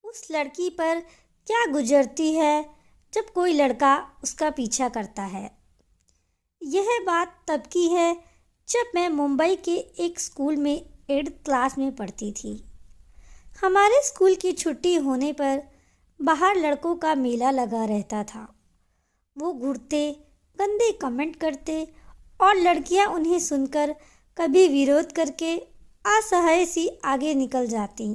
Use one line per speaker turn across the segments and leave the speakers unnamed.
उस लड़की पर क्या गुजरती है जब कोई लड़का उसका पीछा करता है। यह बात तब की है जब मैं मुंबई के एक स्कूल में 8th क्लास में पढ़ती थी। हमारे स्कूल की छुट्टी होने पर बाहर लड़कों का मेला लगा रहता था। वो घूरते, गंदे कमेंट करते और लड़कियां उन्हें सुनकर कभी विरोध करके असहाय सी आगे निकल जाती।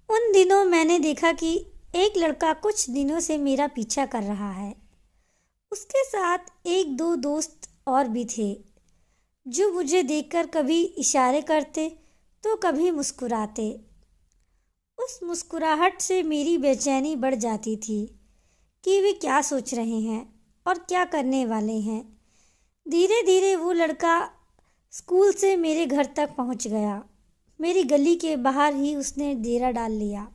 उन दिनों मैंने देखा कि एक लड़का कुछ दिनों से मेरा पीछा कर रहा है। उसके साथ एक दो दोस्त और भी थे जो मुझे देखकर कभी इशारे करते तो कभी मुस्कुराते। उस मुस्कुराहट से मेरी बेचैनी बढ़ जाती थी कि वे क्या सोच रहे हैं और क्या करने वाले हैं। धीरे धीरे वो लड़का स्कूल से मेरे घर तक पहुंच गया। मेरी गली के बाहर ही उसने डेरा डाल लिया।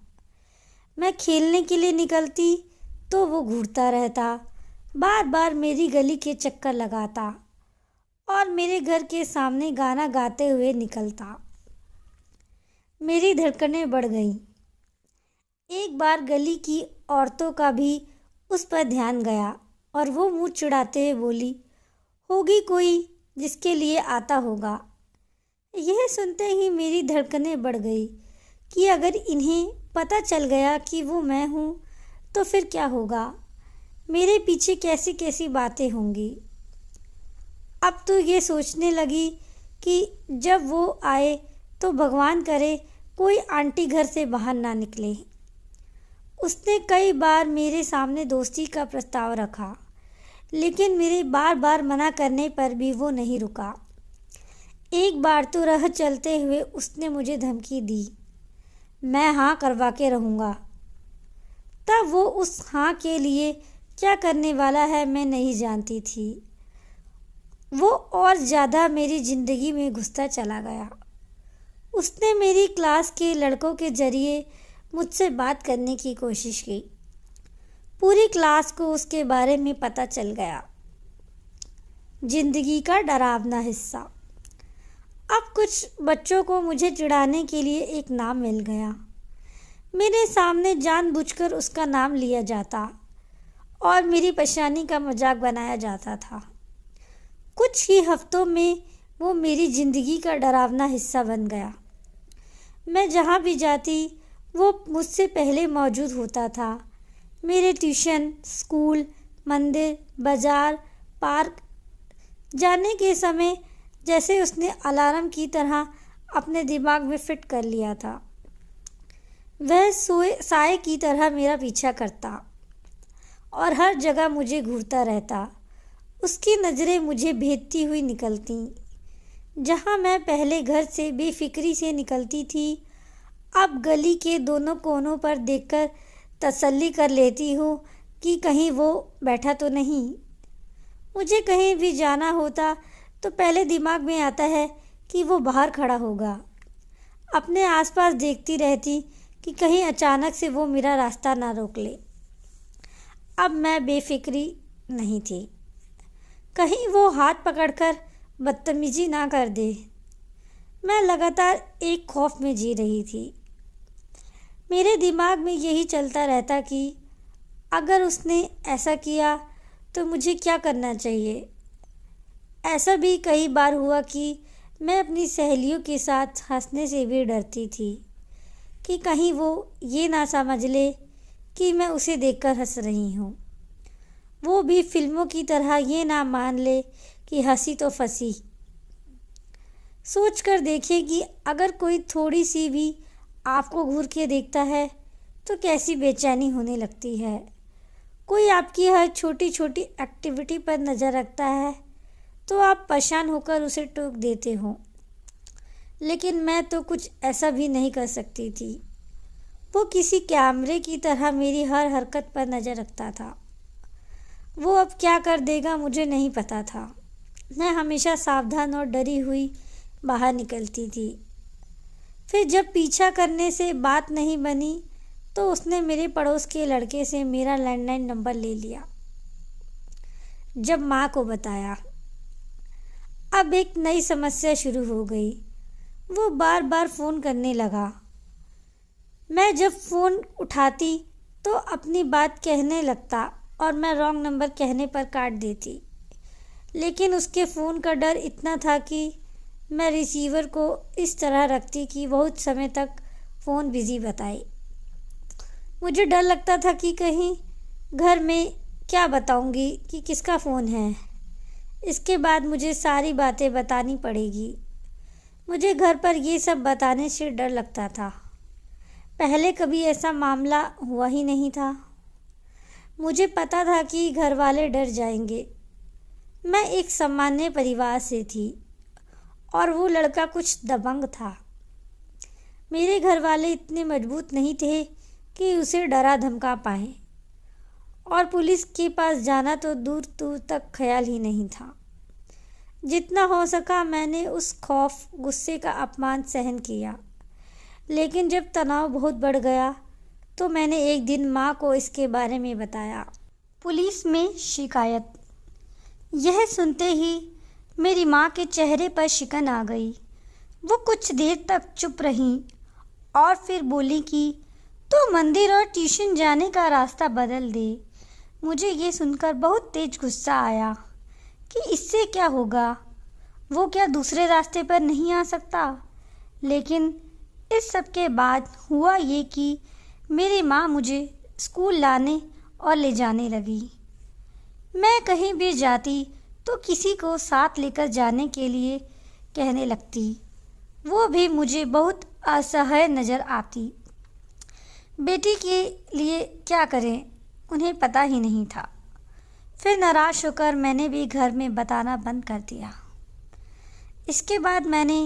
मैं खेलने के लिए निकलती तो वो घूरता रहता, बार बार मेरी गली के चक्कर लगाता और मेरे घर के सामने गाना गाते हुए निकलता। मेरी धड़कनें बढ़ गईं। एक बार गली की औरतों का भी उस पर ध्यान गया और वो मुंह चिढ़ाते हुए बोली, होगी कोई जिसके लिए आता होगा। यह सुनते ही मेरी धड़कनें बढ़ गई कि अगर इन्हें पता चल गया कि वो मैं हूँ तो फिर क्या होगा, मेरे पीछे कैसी कैसी बातें होंगी। अब तो ये सोचने लगी कि जब वो आए तो भगवान करे कोई आंटी घर से बाहर ना निकले। उसने कई बार मेरे सामने दोस्ती का प्रस्ताव रखा, लेकिन मेरे बार बार मना करने पर भी वो नहीं रुका। एक बार तो राह चलते हुए उसने मुझे धमकी दी, मैं हाँ करवा के रहूँगा। तब वो उस हाँ के लिए क्या करने वाला है मैं नहीं जानती थी। वो और ज़्यादा मेरी ज़िंदगी में घुसता चला गया। उसने मेरी क्लास के लड़कों के ज़रिए मुझसे बात करने की कोशिश की। पूरी क्लास को उसके बारे में पता चल गया। ज़िंदगी का डरावना हिस्सा। अब कुछ बच्चों को मुझे चिढ़ाने के लिए एक नाम मिल गया। मेरे सामने जानबूझकर उसका नाम लिया जाता और मेरी परेशानी का मजाक बनाया जाता था। कुछ ही हफ्तों में वो मेरी ज़िंदगी का डरावना हिस्सा बन गया। मैं जहाँ भी जाती वो मुझसे पहले मौजूद होता था। मेरे ट्यूशन, स्कूल, मंदिर, बाज़ार, पार्क जाने के समय जैसे उसने अलार्म की तरह अपने दिमाग में फिट कर लिया था। वह साए की तरह मेरा पीछा करता और हर जगह मुझे घूरता रहता। उसकी नज़रें मुझे भेदती हुई निकलती। जहाँ मैं पहले घर से बेफिक्री से निकलती थी, अब गली के दोनों कोनों पर देखकर तसल्ली कर लेती हूँ कि कहीं वो बैठा तो नहीं। मुझे कहीं भी जाना होता तो पहले दिमाग में आता है कि वो बाहर खड़ा होगा। अपने आसपास देखती रहती कि कहीं अचानक से वो मेरा रास्ता ना रोक ले। अब मैं बेफिक्री नहीं थी, कहीं वो हाथ पकड़कर बदतमीजी ना कर दे। मैं लगातार एक खौफ में जी रही थी। मेरे दिमाग में यही चलता रहता कि अगर उसने ऐसा किया तो मुझे क्या करना चाहिए। ऐसा भी कई बार हुआ कि मैं अपनी सहेलियों के साथ हंसने से भी डरती थी कि कहीं वो ये ना समझ ले कि मैं उसे देखकर हंस रही हूँ। वो भी फिल्मों की तरह ये ना मान ले कि हंसी तो फंसी। सोच कर देखिए कि अगर कोई थोड़ी सी भी आपको घूर के देखता है तो कैसी बेचैनी होने लगती है। कोई आपकी हर छोटी छोटी एक्टिविटी पर नज़र रखता है तो आप परेशान होकर उसे टोक देते हो, लेकिन मैं तो कुछ ऐसा भी नहीं कर सकती थी। वो किसी कैमरे की तरह मेरी हर हरकत पर नज़र रखता था। वो अब क्या कर देगा मुझे नहीं पता था। मैं हमेशा सावधान और डरी हुई बाहर निकलती थी। फिर जब पीछा करने से बात नहीं बनी तो उसने मेरे पड़ोस के लड़के से मेरा लैंडलाइन नंबर ले लिया। जब माँ को बताया, अब एक नई समस्या शुरू हो गई। वो बार बार फ़ोन करने लगा। मैं जब फ़ोन उठाती तो अपनी बात कहने लगता और मैं रॉन्ग नंबर कहने पर काट देती। लेकिन उसके फ़ोन का डर इतना था कि मैं रिसीवर को इस तरह रखती कि बहुत समय तक फ़ोन बिज़ी बताए। मुझे डर लगता था कि कहीं घर में क्या बताऊंगी कि किसका फ़ोन है। इसके बाद मुझे सारी बातें बतानी पड़ेगी। मुझे घर पर ये सब बताने से डर लगता था। पहले कभी ऐसा मामला हुआ ही नहीं था। मुझे पता था कि घर वाले डर जाएंगे। मैं एक सामान्य परिवार से थी और वो लड़का कुछ दबंग था। मेरे घर वाले इतने मजबूत नहीं थे कि उसे डरा धमका पाए, और पुलिस के पास जाना तो दूर दूर तक ख्याल ही नहीं था। जितना हो सका मैंने उस खौफ, गुस्से का अपमान सहन किया। लेकिन जब तनाव बहुत बढ़ गया तो मैंने एक दिन माँ को इसके बारे में बताया। पुलिस में शिकायत। यह सुनते ही मेरी माँ के चेहरे पर शिकन आ गई। वो कुछ देर तक चुप रहीं और फिर बोली कि तो मंदिर और ट्यूशन जाने का रास्ता बदल दे। मुझे ये सुनकर बहुत तेज गुस्सा आया कि इससे क्या होगा, वो क्या दूसरे रास्ते पर नहीं आ सकता। लेकिन इस सब के बाद हुआ ये कि मेरी माँ मुझे स्कूल लाने और ले जाने लगी। मैं कहीं भी जाती तो किसी को साथ लेकर जाने के लिए कहने लगती। वो भी मुझे बहुत असहाय नज़र आती। बेटी के लिए क्या करें उन्हें पता ही नहीं था। फिर नाराज़ होकर मैंने भी घर में बताना बंद कर दिया। इसके बाद मैंने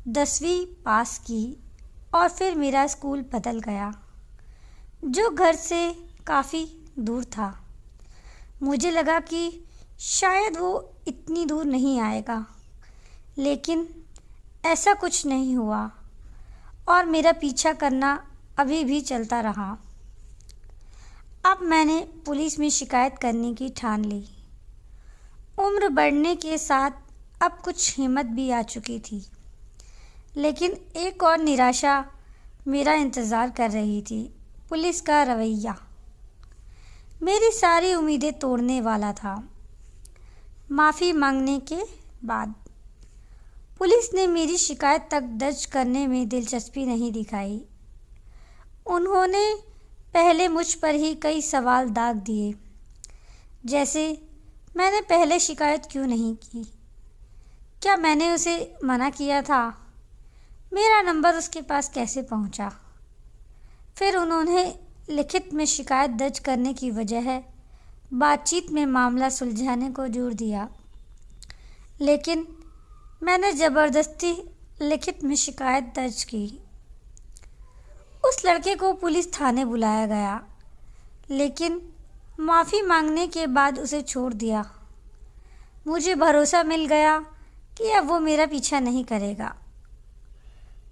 10वीं पास की और फिर मेरा स्कूल बदल गया, जो घर से काफ़ी दूर था। मुझे लगा कि शायद वो इतनी दूर नहीं आएगा, लेकिन ऐसा कुछ नहीं हुआ और मेरा पीछा करना अभी भी चलता रहा। अब मैंने पुलिस में शिकायत करने की ठान ली। उम्र बढ़ने के साथ अब कुछ हिम्मत भी आ चुकी थी, लेकिन एक और निराशा मेरा इंतज़ार कर रही थी। पुलिस का रवैया मेरी सारी उम्मीदें तोड़ने वाला था। माफ़ी मांगने के बाद पुलिस ने मेरी शिकायत तक दर्ज करने में दिलचस्पी नहीं दिखाई। उन्होंने पहले मुझ पर ही कई सवाल दाग दिए, जैसे मैंने पहले शिकायत क्यों नहीं की, क्या मैंने उसे मना किया था, मेरा नंबर उसके पास कैसे पहुंचा। फिर उन्होंने लिखित में शिकायत दर्ज करने की वजह बातचीत में मामला सुलझाने को जोर दिया, लेकिन मैंने ज़बरदस्ती लिखित में शिकायत दर्ज की। उस लड़के को पुलिस थाने बुलाया गया, लेकिन माफ़ी मांगने के बाद उसे छोड़ दिया। मुझे भरोसा मिल गया कि अब वो मेरा पीछा नहीं करेगा।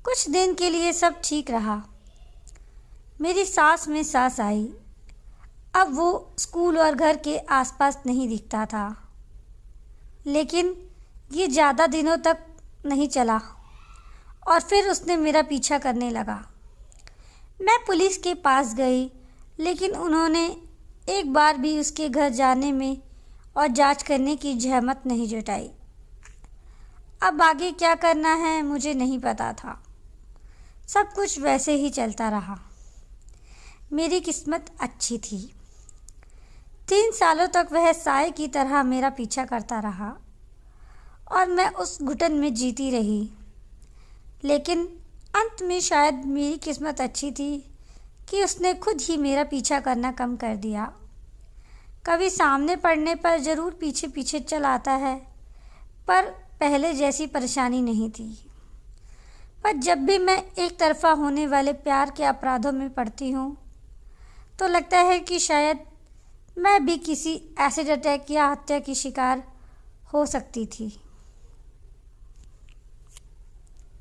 कुछ दिन के लिए सब ठीक रहा। मेरी सांस में सांस आई। अब वो स्कूल और घर के आसपास नहीं दिखता था, लेकिन ये ज़्यादा दिनों तक नहीं चला और फिर उसने मेरा पीछा करने लगा। मैं पुलिस के पास गई, लेकिन उन्होंने एक बार भी उसके घर जाने में और जांच करने की जहमत नहीं जुटाई। अब आगे क्या करना है मुझे नहीं पता था। सब कुछ वैसे ही चलता रहा। मेरी किस्मत अच्छी थी। 3 सालों तक वह साए की तरह मेरा पीछा करता रहा और मैं उस घुटन में जीती रही। लेकिन अंत में शायद मेरी किस्मत अच्छी थी कि उसने खुद ही मेरा पीछा करना कम कर दिया। कभी सामने पड़ने पर ज़रूर पीछे पीछे चल आता है, पर पहले जैसी परेशानी नहीं थी। पर जब भी मैं एक तरफ़ा होने वाले प्यार के अपराधों में पड़ती हूँ तो लगता है कि शायद मैं भी किसी एसिड अटैक या हत्या की शिकार हो सकती थी।